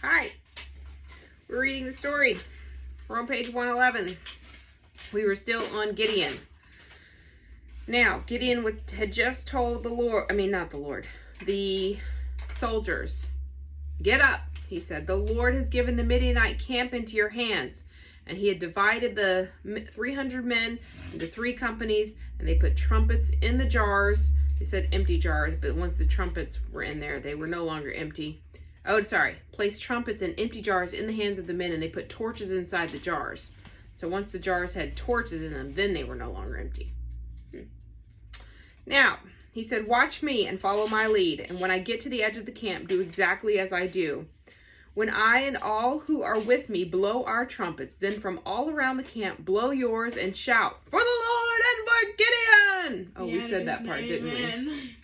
Hi. We're reading the story. We're on page 111. We were still on Gideon. Now, Gideon had just told the soldiers, "Get up," he said. "The Lord has given the Midianite camp into your hands." And he had divided the 300 men into 3 companies, and they put trumpets in the jars. They said empty jars, but once the trumpets were in there, they were no longer empty. Placed trumpets and empty jars in the hands of the men, and they put torches inside the jars. So once the jars had torches in them, then they were no longer empty. Now, he said, "Watch me and follow my lead, and when I get to the edge of the camp, do exactly as I do. When I and all who are with me blow our trumpets, then from all around the camp blow yours and shout, 'For the Lord and for Gideon!'" Oh, yeah, we said that part, didn't we?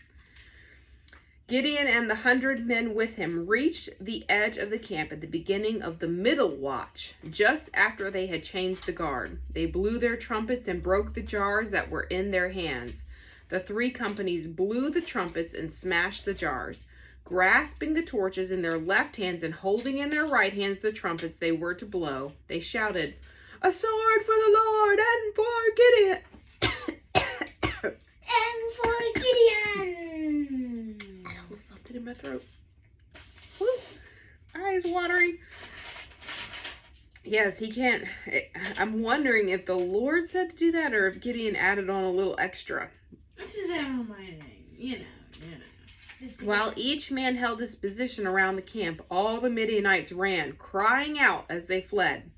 Gideon and the 100 men with him reached the edge of the camp at the beginning of the middle watch, just after they had changed the guard. They blew their trumpets and broke the jars that were in their hands. The 3 companies blew the trumpets and smashed the jars. Grasping the torches in their left hands and holding in their right hands the trumpets they were to blow, they shouted, "A sword for the Lord and for Gideon!" And for Gideon! I almost something in my throat. Woo. Eyes watering. Yes, he can't. I'm wondering if the Lord said to do that or if Gideon added on a little extra. This is on my name, you know. While each man held his position around the camp, all the Midianites ran, crying out as they fled.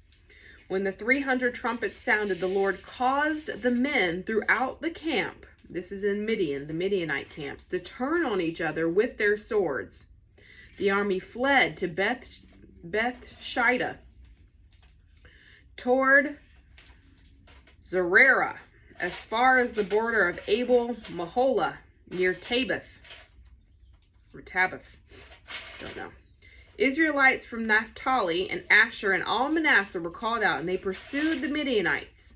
When the 300 trumpets sounded, the Lord caused the men throughout the camp, this is in Midian, the Midianite camp, to turn on each other with their swords. The army fled to Beth Shittah, toward Zererah, as far as the border of Abel Maholah, near Tabith. Or Tabith, don't know. Israelites from Naphtali and Asher and all Manasseh were called out, and they pursued the Midianites.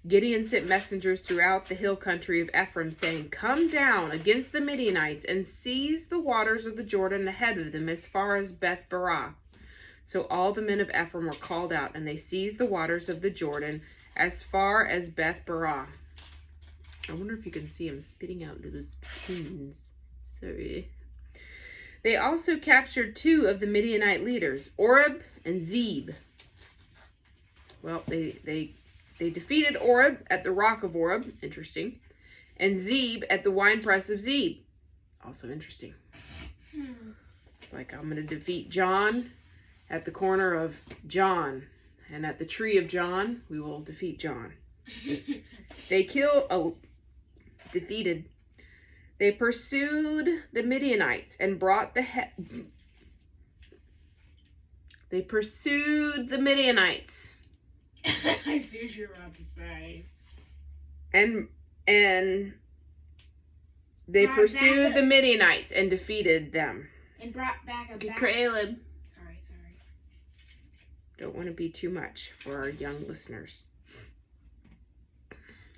Gideon sent messengers throughout the hill country of Ephraim, saying, "Come down against the Midianites and seize the waters of the Jordan ahead of them as far as Beth Barah." So all the men of Ephraim were called out, and they seized the waters of the Jordan as far as Beth Barah. I wonder if you can see him spitting out little spittoons. Sorry. They also captured 2 of the Midianite leaders, Oreb and Zeb. Well, they defeated Oreb at the rock of Oreb, interesting, and Zeb at the winepress of Zeb, also interesting. It's like, I'm going to defeat John at the corner of John, and at the tree of John, we will defeat John. Defeated. They pursued the Midianites and brought They pursued the Midianites. I see what you're about to say. And they pursued the Midianites and defeated them. And brought back a Caleb. Sorry. Don't want to be too much for our young listeners.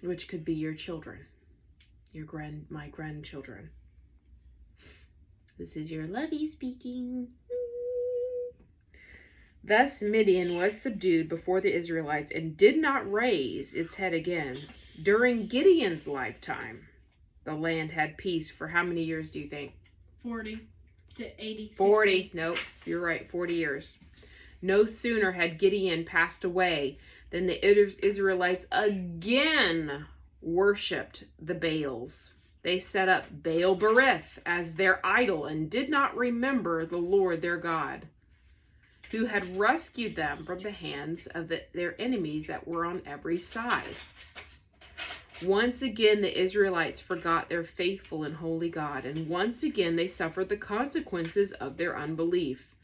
Which could be your children. My grandchildren. This is your lovey speaking. Thus Midian was subdued before the Israelites and did not raise its head again. During Gideon's lifetime, the land had peace for how many years do you think? 40, 80, 40. 60. Nope, you're right, 40 years. No sooner had Gideon passed away than the Israelites again worshipped the Baals. They set up Baal Berith as their idol and did not remember the Lord their God, who had rescued them from the hands of their enemies that were on every side. Once again, the Israelites forgot their faithful and holy God, and once again they suffered the consequences of their unbelief.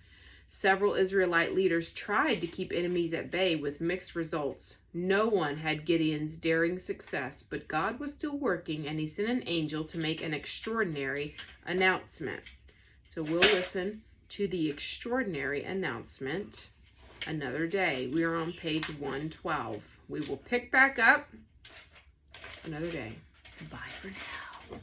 Several Israelite leaders tried to keep enemies at bay with mixed results. No one had Gideon's daring success, but God was still working, and he sent an angel to make an extraordinary announcement. So we'll listen to the extraordinary announcement another day. We are on page 112. We will pick back up another day. Bye for now.